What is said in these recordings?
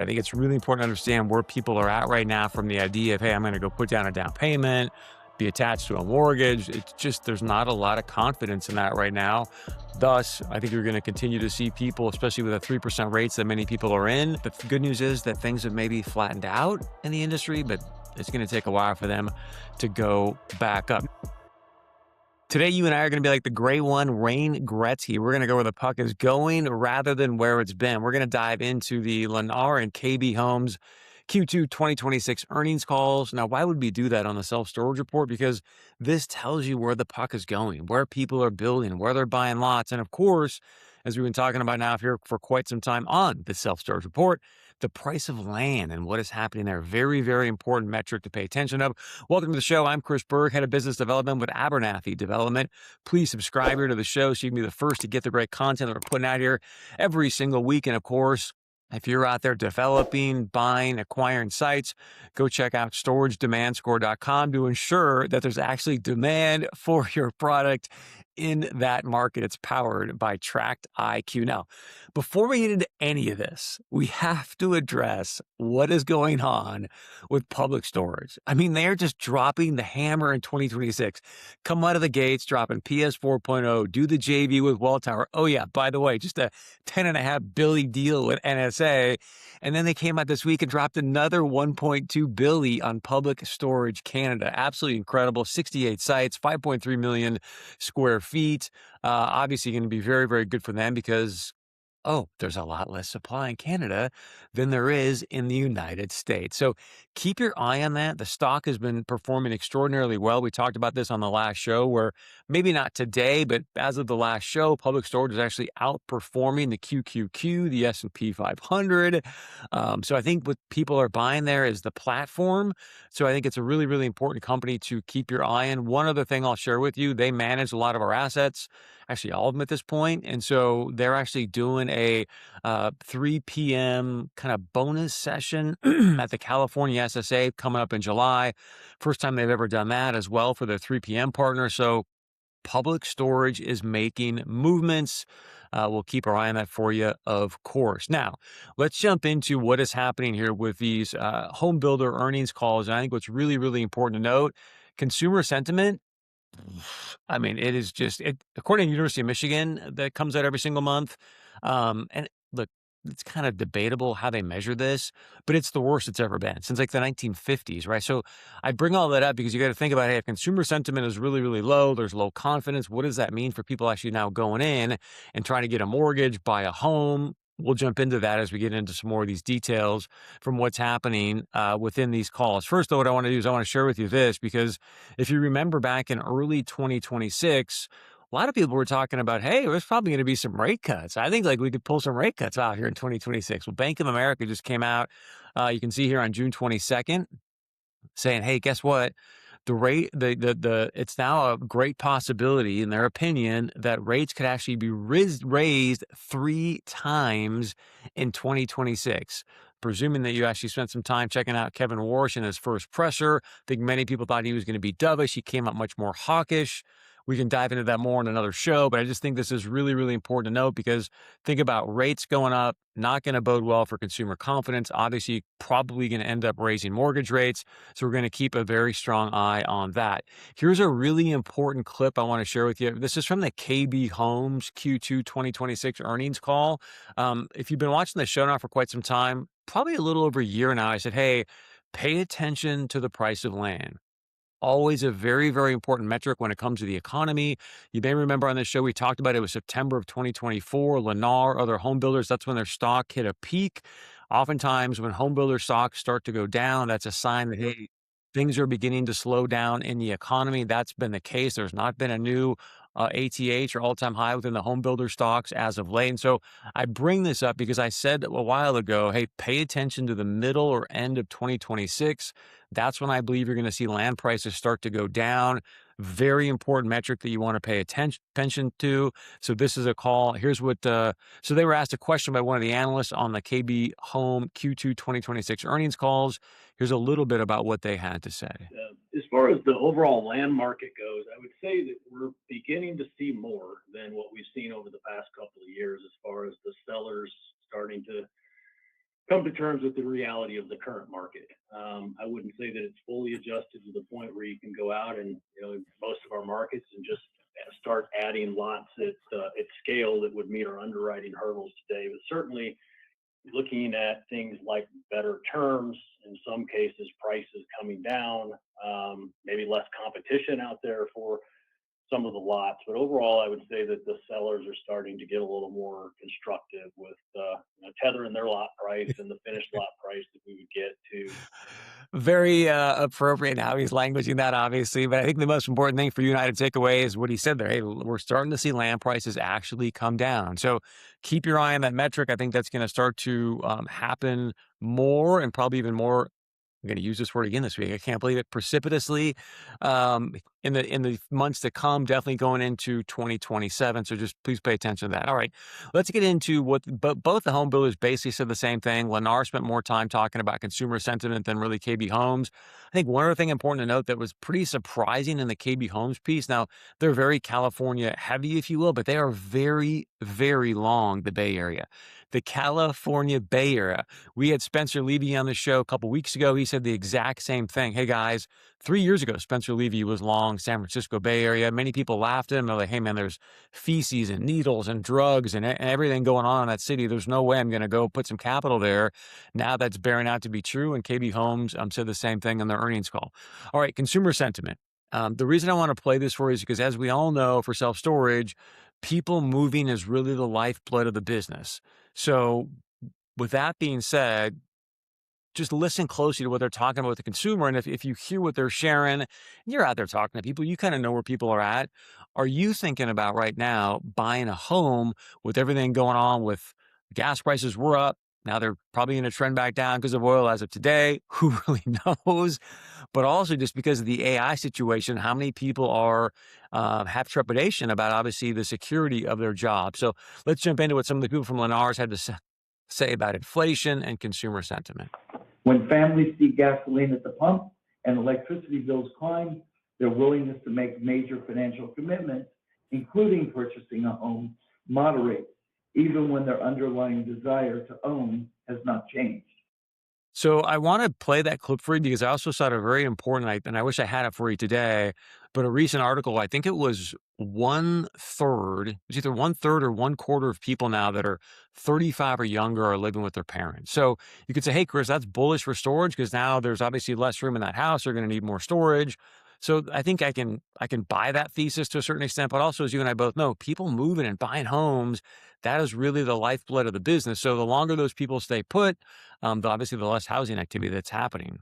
I think it's really important to understand where people are at right now from the idea of, hey, I'm going to go put down a down payment, be attached to a mortgage. It's just, there's not a lot of confidence in that right now. Thus, I think you're going to continue to see people, especially with the 3% rates that many people are in. The good news is that things have maybe flattened out in the industry, but it's going to take a while for them to go back up. Today, you and I are going to be like the gray one, Wayne Gretzky. We're going to go where the puck is going rather than where it's been. We're going to dive into the Lennar and KB Homes Q2 2026 earnings calls. Now, why would we do that on the self-storage report? Because this tells you where the puck is going, where people are building, where they're buying lots. And of course, as we've been talking about now here for quite some time on the self-storage report, the price of land and what is happening there. Very, very important metric to pay attention of. Welcome to the show. I'm Chris Berg, Head of Business Development with Abernathy Development. Please subscribe here to the show so you can be the first to get the great content that we're putting out here every single week. And of course, if you're out there developing, buying, acquiring sites, go check out storagedemandscore.com to ensure that there's actually demand for your product in that market. It's powered by Tract IQ. Now, before we get into any of this, we have to address what is going on with public storage. I mean, they're just dropping the hammer in 2026. Come out of the gates, dropping PS 4.0, do the JV with Welltower. Oh yeah, by the way, just a $10.5 billion deal with NSA. And then they came out this week and dropped another $1.2 billion on Public Storage Canada. Absolutely incredible. 68 sites, 5.3 million square feet. Obviously going to be very, very good for them because there's a lot less supply in Canada than there is in the United States. So keep your eye on that. The stock has been performing extraordinarily well. We talked about this on the last show where maybe not today, but as of the last show, public storage is actually outperforming the QQQ, the S&P 500. So I think what people are buying there is the platform. So I think it's a really, really important company to keep your eye on. One other thing I'll share with you, they manage a lot of our assets, actually all of them at this point. And so they're actually doing a 3 p.m. kind of bonus session at the California SSA coming up in July. First time they've ever done that as well for their 3 p.m. partner. So public storage is making movements. We'll keep our eye on that for you, of course. Now, let's jump into what is happening here with these home builder earnings calls. And I think what's really, really important to note, consumer sentiment, I mean, it is just, according to University of Michigan, that comes out every single month. And look, it's kind of debatable how they measure this, but it's the worst it's ever been since like the 1950s, right? So I bring all that up because you got to think about, hey, if consumer sentiment is really, really low, there's low confidence. What does that mean for people actually now going in and trying to get a mortgage, buy a home? We'll jump into that as we get into some more of these details from what's happening within these calls. First, though, what I want to do is I want to share with you this, because if you remember back in early 2026, a lot of people were talking about, hey, there's probably going to be some rate cuts. I think like we could pull some rate cuts out here in 2026. Well, Bank of America just came out. You can see here on June 22nd saying, hey, guess what? It's now a great possibility, in their opinion, that rates could actually be raised 3 times in 2026. Presuming that you actually spent some time checking out Kevin Warsh in his first presser. I think many people thought he was going to be dovish. He came out much more hawkish. We can dive into that more in another show, but I just think this is really, really important to note because think about rates going up, not going to bode well for consumer confidence. Obviously, probably going to end up raising mortgage rates. So we're going to keep a very strong eye on that. Here's a really important clip I want to share with you. This is from the KB Homes Q2 2026 earnings call. If you've been watching the show now for quite some time, probably a little over a year now, I said, hey, pay attention to the price of land. Always a very, very important metric when it comes to the economy. You may remember on this show, we talked about it was September of 2024. Lennar, other home builders, that's when their stock hit a peak. Oftentimes, when home builder stocks start to go down, that's a sign that, hey, things are beginning to slow down in the economy. That's been the case. There's not been a new ATH or all-time high within the home builder stocks as of late. And so I bring this up because I said a while ago, hey, pay attention to the middle or end of 2026. That's when I believe you're going to see land prices start to go down. Very important metric that you want to pay attention to. So this is a call. Here's what, so they were asked a question by one of the analysts on the KB Home Q2 2026 earnings calls. Here's a little bit about what they had to say. As far as the overall land market goes, I would say that we're beginning to see more than what we've seen over the past couple of years as far as the sellers starting to come to terms with the reality of the current market. I wouldn't say that it's fully adjusted to the point where you can go out and, most of our markets and just start adding lots at scale that would meet our underwriting hurdles today. But certainly looking at things like better terms, in some cases, prices coming down, maybe less competition out there for some of the lots. But overall, I would say that the sellers are starting to get a little more constructive with tethering their lot price and the finished lot price that we would get to. Very appropriate how he's languaging that, obviously. But I think the most important thing for you and I to take away is what he said there. Hey, we're starting to see land prices actually come down. So keep your eye on that metric. I think that's going to start to happen more and probably even more. I'm going to use this word again this week. I can't believe it. Precipitously, in the months to come, definitely going into 2027. So just please pay attention to that. All right, let's get into what both the home builders basically said the same thing. Lennar spent more time talking about consumer sentiment than really KB Homes. I think one other thing important to note that was pretty surprising in the KB Homes piece. Now they're very California heavy, if you will, but they are very, very long the Bay Area. The California Bay Area. We had Spencer Levy on the show a couple weeks ago. He said the exact same thing. Hey guys, 3 years ago, Spencer Levy was long San Francisco Bay Area. Many people laughed at him. They're like, hey man, there's feces and needles and drugs and everything going on in that city. There's no way I'm going to go put some capital there. Now that's bearing out to be true. And KB Homes said the same thing on their earnings call. All right, consumer sentiment. The reason I want to play this for you is because, as we all know, for self-storage, people moving is really the lifeblood of the business. So with that being said, just listen closely to what they're talking about with the consumer. And if you hear what they're sharing, and you're out there talking to people, you kind of know where people are at. Are you thinking about right now buying a home with everything going on with gas prices were up? Now they're probably going to trend back down because of oil as of today. Who really knows? But also just because of the AI situation, how many people are have trepidation about obviously the security of their job. So let's jump into what some of the people from Lennar's had to say about inflation and consumer sentiment. When families see gasoline at the pump and electricity bills climb, their willingness to make major financial commitments, including purchasing a home, moderates, even when their underlying desire to own has not changed. So I want to play that clip for you because I also saw it a very important, and I wish I had it for you today, but a recent article, I think it was 1/3, it's either 1/3 or 1/4 of people now that are 35 or younger are living with their parents. So you could say, hey, Chris, that's bullish for storage because now there's obviously less room in that house. They're going to need more storage. So I think I can buy that thesis to a certain extent, but also as you and I both know, people moving and buying homes, that is really the lifeblood of the business. So the longer those people stay put, obviously the less housing activity that's happening.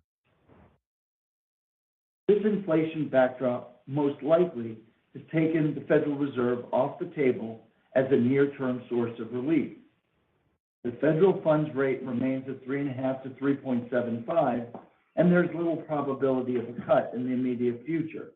This inflation backdrop most likely has taken the Federal Reserve off the table as a near-term source of relief. The federal funds rate remains at 3.5 to 3.75, and there's little probability of a cut in the immediate future.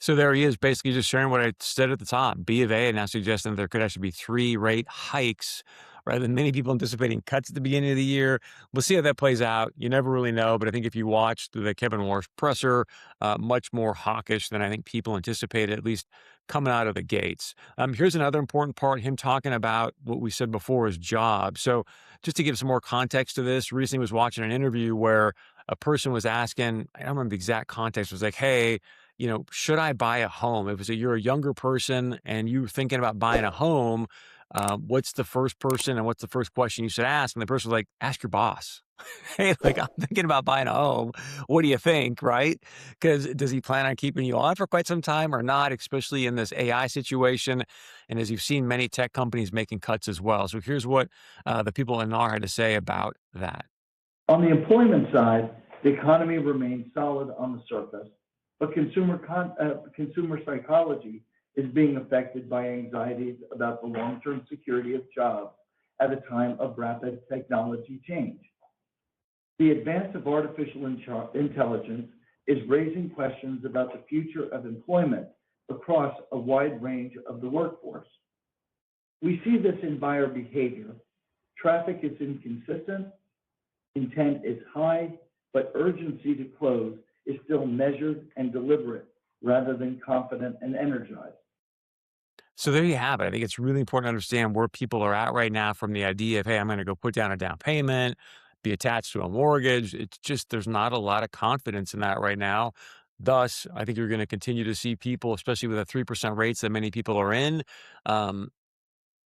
So there he is, basically just sharing what I said at the top. B of A now suggesting there could actually be 3 rate hikes rather than many people anticipating cuts at the beginning of the year. We'll see how that plays out. You never really know, but I think if you watched the Kevin Warsh presser, much more hawkish than I think people anticipated, at least coming out of the gates. Here's another important part, him talking about what we said before is jobs. So just to give some more context to this, recently was watching an interview where a person was asking, I don't remember the exact context, it was like, hey, should I buy a home? If you're a younger person and you're thinking about buying a home, what's the first person and what's the first question you should ask? And the person was like, ask your boss. Hey, I'm thinking about buying a home. What do you think, right? Because does he plan on keeping you on for quite some time or not, especially in this AI situation? And as you've seen, many tech companies making cuts as well. So here's what the people in NAR had to say about that. On the employment side, the economy remains solid on the surface, but consumer psychology is being affected by anxieties about the long-term security of jobs at a time of rapid technology change. The advance of artificial intelligence is raising questions about the future of employment across a wide range of the workforce. We see this in buyer behavior. Traffic is inconsistent, intent is high, but urgency to close is still measured and deliberate rather than confident and energized. So there you have it. I think it's really important to understand where people are at right now from the idea of, hey, I'm going to go put down a down payment, be attached to a mortgage. It's just, there's not a lot of confidence in that right now. Thus, I think you're going to continue to see people, especially with the 3% rates that many people are in. Um,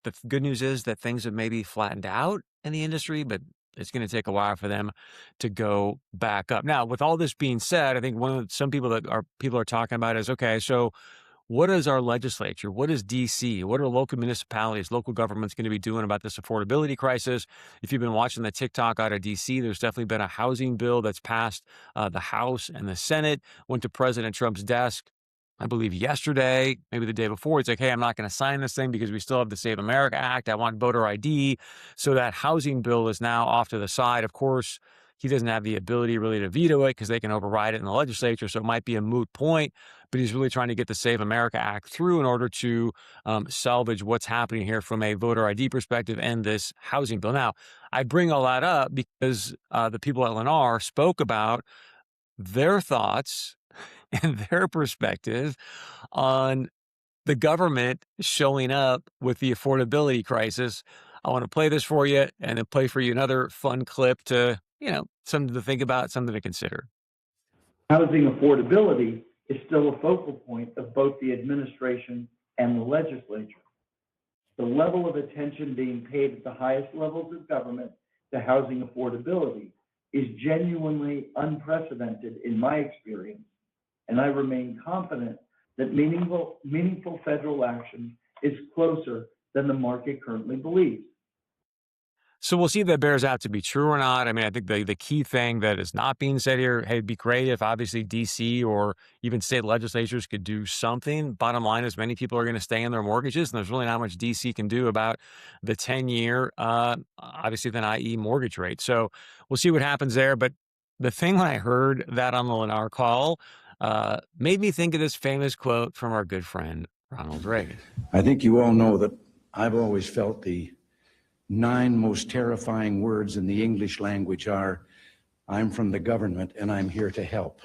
the good news is that things have maybe flattened out in the industry, but it's going to take a while for them to go back up. Now, with all this being said, I think some people are talking about is, okay, so what is our legislature? What is DC? What are local municipalities, local governments going to be doing about this affordability crisis? If you've been watching the TikTok out of DC, there's definitely been a housing bill that's passed the House and the Senate, went to President Trump's desk, I believe yesterday, maybe the day before. It's like, hey, I'm not going to sign this thing because we still have the Save America Act. I want voter ID. So that housing bill is now off to the side. Of course, he doesn't have the ability really to veto it because they can override it in the legislature. So it might be a moot point, but he's really trying to get the Save America Act through in order to salvage what's happening here from a voter ID perspective and this housing bill. Now, I bring all that up because the people at Lennar spoke about their thoughts and their perspective on the government showing up with the affordability crisis. I want to play this for you and then play for you another fun clip to, something to think about, something to consider. Housing affordability is still a focal point of both the administration and the legislature. The level of attention being paid at the highest levels of government to housing affordability is genuinely unprecedented in my experience, and I remain confident that meaningful federal action is closer than the market currently believes. So we'll see if that bears out to be true or not. I mean, I think the key thing that is not being said here, hey, it'd be great if obviously DC or even state legislatures could do something. Bottom line is many people are going to stay in their mortgages, and there's really not much DC can do about the 10-year, obviously the IE mortgage rate. So we'll see what happens there. But the thing when I heard that on the Lennar call made me think of this famous quote from our good friend, Ronald Reagan. I think you all know that I've always felt the 9 most terrifying words in the English language are, I'm from the government and I'm here to help.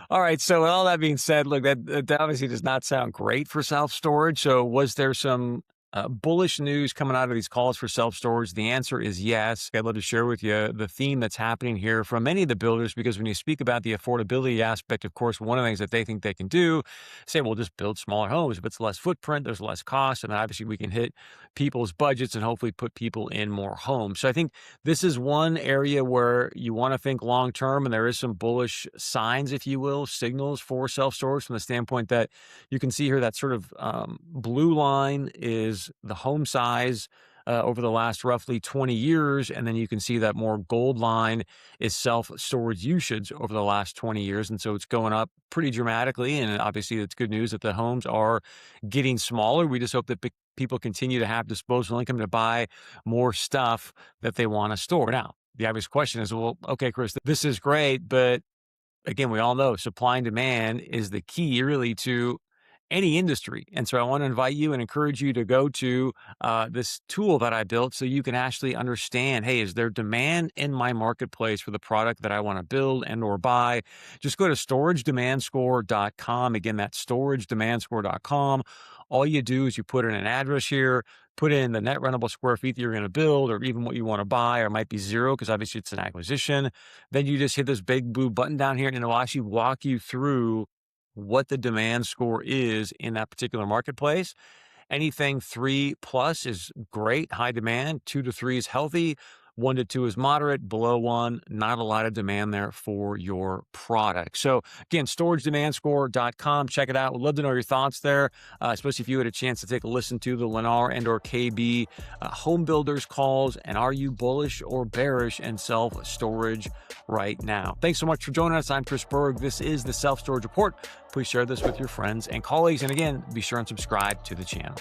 All right. So with all that being said, look, that obviously does not sound great for self-storage. So was there some bullish news coming out of these calls for self-storage? The answer is yes. I'd love to share with you the theme that's happening here from many of the builders, because when you speak about the affordability aspect, of course, one of the things that they think they can do, say, we'll just build smaller homes. If it's less footprint, there's less cost, and then obviously we can hit people's budgets and hopefully put people in more homes. So I think this is one area where you want to think long-term, and there is some bullish signs, if you will, signals for self-storage from the standpoint that you can see here that sort of blue line is the home size over the last roughly 20 years. And then you can see that more gold line is self-storage usage over the last 20 years. And so it's going up pretty dramatically. And obviously it's good news that the homes are getting smaller. We just hope that people continue to have disposable income to buy more stuff that they want to store. Now, the obvious question is, well, okay, Chris, this is great, but again, we all know supply and demand is the key really to any industry. And so I want to invite you and encourage you to go to this tool that I built so you can actually understand, hey, is there demand in my marketplace for the product that I want to build and or buy? Just go to storagedemandscore.com. Again, that's storagedemandscore.com. All you do is you put in an address here, put in the net rentable square feet that you're going to build, or even what you want to buy, or it might be 0 because obviously it's an acquisition. Then you just hit this big blue button down here and it'll actually walk you through what the demand score is in that particular marketplace. Anything 3+ is great, high demand. 2 to 3 is healthy. 1 to 2 is moderate. Below 1, not a lot of demand there for your product. So again, storagedemandscore.com. Check it out. We'd love to know your thoughts there, especially if you had a chance to take a listen to the Lennar and or KB home builders calls. And are you bullish or bearish in self-storage right now? Thanks so much for joining us. I'm Chris Berg. This is the Self Storage Report. Please share this with your friends and colleagues. And again, be sure and subscribe to the channel.